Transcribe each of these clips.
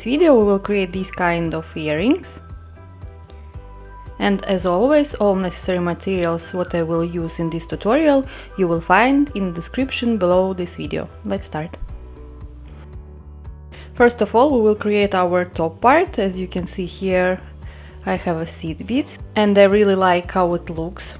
this video we will create these kind of earrings. And as always, all necessary materials what I will use in this tutorial you will find in the description below this video. Let's start. First of all, we will create our top part. As you can see here, I have a seed beads and I really like how it looks.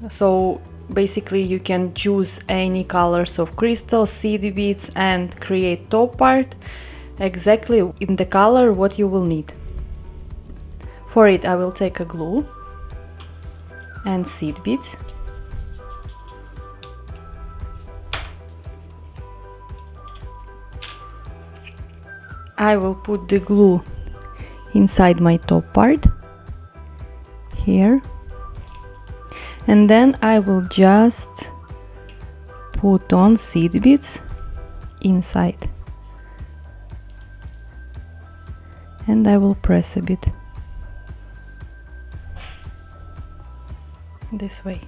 So basically you can choose any colors of crystal, seed beads and create top part exactly in the color what you will need. For it I will take a glue and seed beads. I will put the glue inside my top part here, and then I will just put on seed beads inside and I will press a bit this way.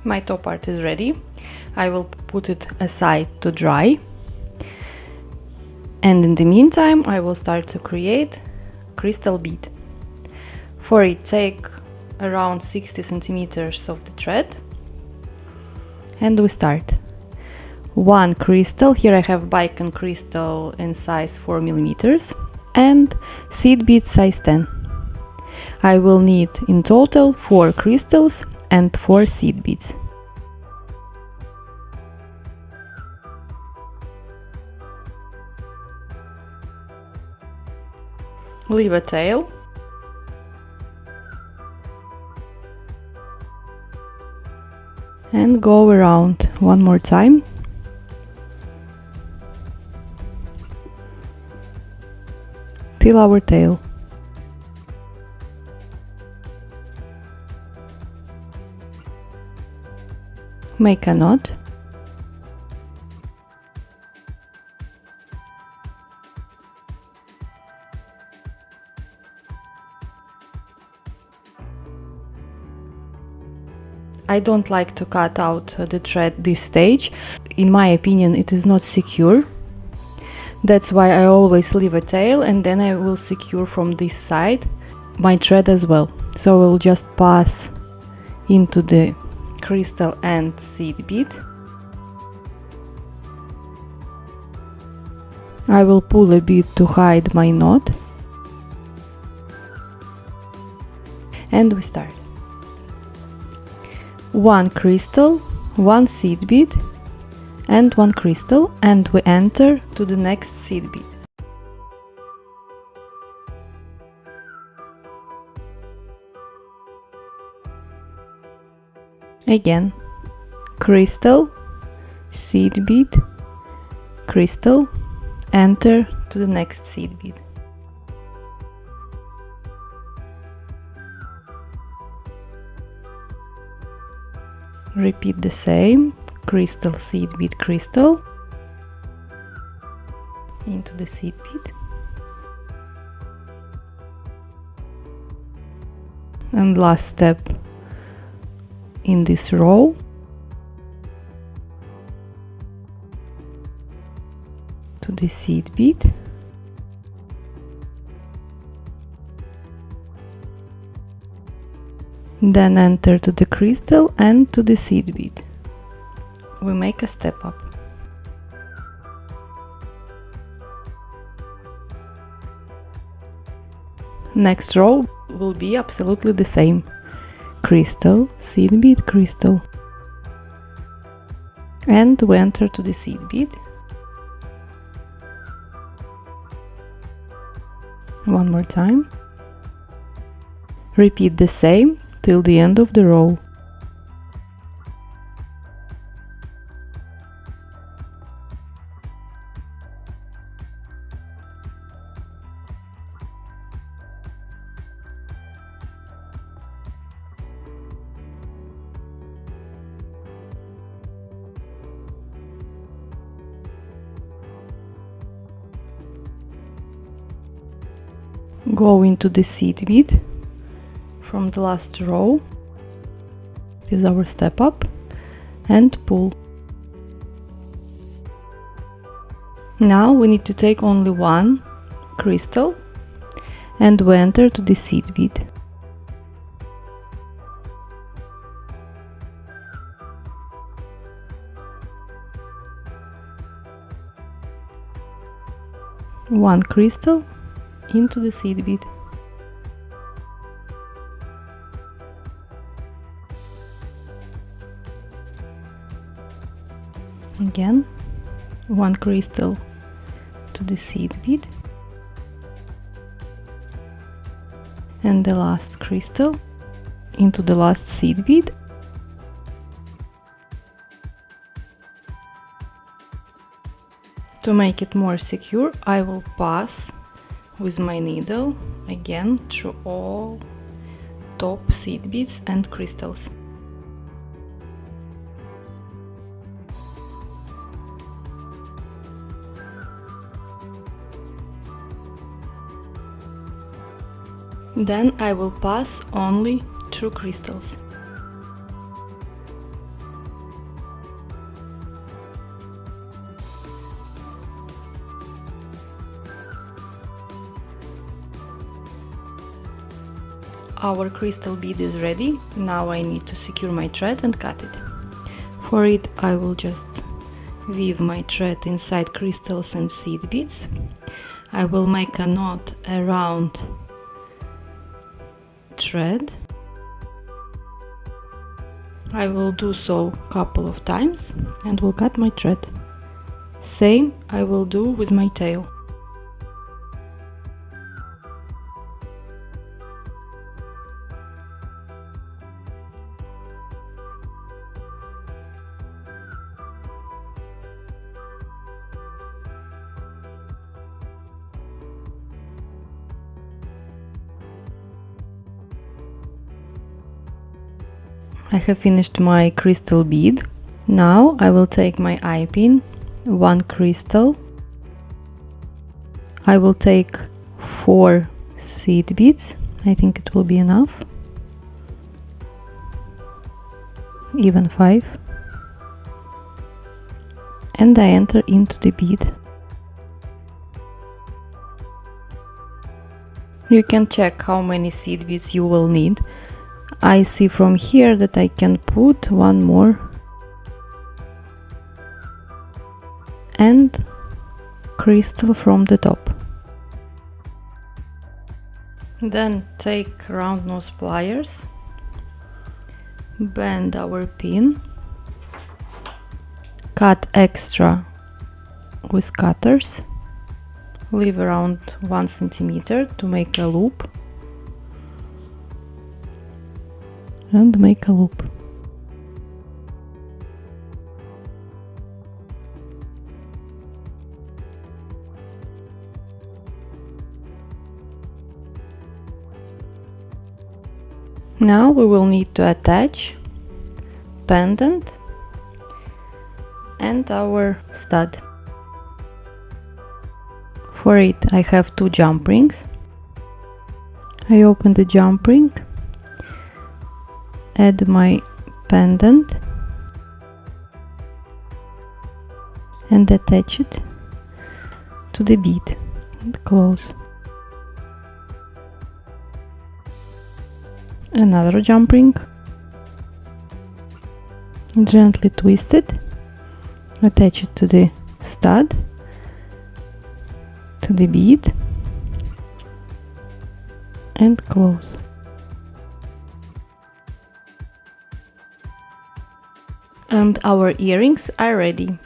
My top part is ready. I will put it aside to dry, and in the meantime I will start to create crystal bead. For it, take around 60 centimeters of the thread and we start. One crystal, here I have bicon crystal in size 4 millimeters and seed bead size 10. I will need in total 4 crystals and 4 seed beads. Leave a tail and go around one more time. Till our tail. Make a knot. I don't like to cut out the thread this stage. In my opinion, it is not secure. That's why I always leave a tail, and then I will secure from this side my thread as well. So I will just pass into the crystal and seed bead. I will pull a bit to hide my knot. And we start. One crystal, one seed bead and one crystal, and we enter to the next seed bead. Again, crystal, seed bead, crystal, enter to the next seed bead. Repeat the same, crystal, seed bead, crystal, into the seed bead. And last step in this row. To the seed bead. Then enter to the crystal and to the seed bead. We make a step up. Next row will be absolutely the same. Crystal, seed bead, crystal. And we enter to the seed bead. One more time. Repeat the same till the end of the row. Go into the seed bead from the last row. This is our step up, and pull. Now we need to take only one crystal and we enter to the seed bead. One crystal into the seed bead. Again, one crystal to the seed bead, and the last crystal into the last seed bead. To make it more secure, I will pass with my needle again through all top seed beads and crystals. Then I will pass only through crystals. Our crystal bead is ready. Now I need to secure my thread and cut it. For it, I will just weave my thread inside crystals and seed beads. I will make a knot around thread. I will do so a couple of times and will cut my thread. Same I will do with my tail. I have finished my crystal bead. Now I will take my eye pin, one crystal. I will take 4 seed beads. I think it will be enough. Even 5. And I enter into the bead. You can check how many seed beads you will need. I see from here that I can put one more and crystal from the top. Then take round nose pliers, bend our pin, cut extra with cutters, leave around 1 centimeter to make a loop. And make a loop. Now we will need to attach pendant and our stud. For it I have 2 jump rings. I open the jump ring, add my pendant and attach it to the bead and close. Another jump ring, gently twist it, attach it to the stud, to the bead and close. And our earrings are ready.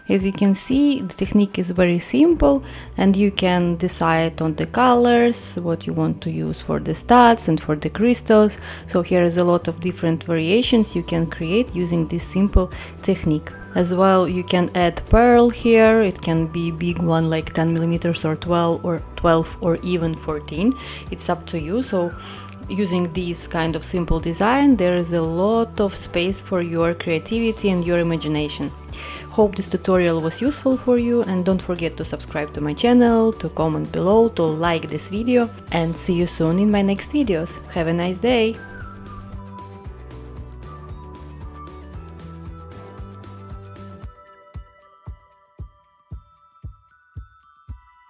As you can see, the technique is very simple and you can decide on the colors, what you want to use for the studs and for the crystals. So here is a lot of different variations you can create using this simple technique. As well, you can add pearl here. It can be big one like 10 millimeters or 12 or even 14. It's up to you. So using this kind of simple design, there is a lot of space for your creativity and your imagination. Hope this tutorial was useful for you, and don't forget to subscribe to my channel, to comment below, to like this video, and see you soon in my next videos. Have a nice day!